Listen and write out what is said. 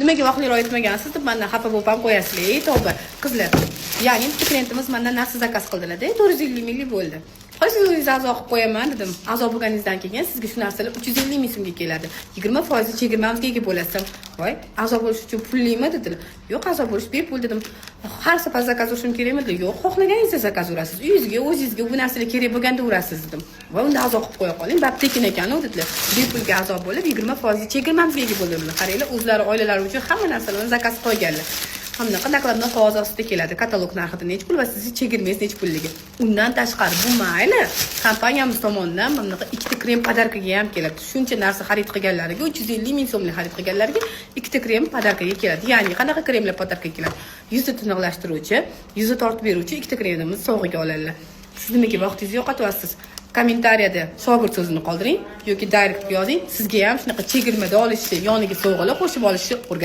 nimaga vaqtliroq aytmagansiz deb mendan xafa bo'lib ham qo'yasizlar. Tavba, qizlar. Ya'ni bitta klientimiz mendan narsa zakaz qildilar-da, 450 ming bo'ldi. Hozir o'zingiz a'zo qilib qo'yaman dedim. A'zo bo'lganingizdan keyin sizga shu narsalar 350 ming so'mga keladi. 20% chegirmamizga ega bo'lasiz. Voy, a'zo bo'lish uchun pullimi dedilar. Yo'q, a'zo bo'lish bepul dedim. Har safar zakaz urishim kerakmi dedilar. Yo'q, xohlaganingizda zakaz urasiz. Uyingizga, o'zingizga bu narsalar kerak bo'lganda urasiz dedim. Voy, unda a'zo qilib qo'ya qoling. Bab tekin ekan-ku dedilar. Bepulga a'zo bo'lib 20% chegirmamizga ega bo'ldilar. Qaranglar, o'zlari oilalari uchun hamma narsalarni zakaz qo'yganlar. Hamda qanaqalardan qog'oz ostida keladi, katalog narxida necha pul va sizni chegirmangiz necha pulligi. Undan tashqari bu mayli, kompaniyamiz tomonidan mana ikkita krem podarkaga ham keladi. Shuncha narsa xarid qilganlarga 350 ming so'mlik xarid qilganlarga ikkita krem podarkaga keladi. Ya'ni qanaqa kremlar podarkaga keladi? Yuzni tiniqlashtiruvchi, yuzni tortib beruvchi ikkita kremimiz sovg'aga oladilar. Siz nimaga vaqtingizni yo'qotyapsiz? Kommentariyada shogird so'zini qoldiring yoki direct yozing. Sizga ham shunaqa chegirmada olishni, yoniga sovg'alar qo'shib olishni o'rgating.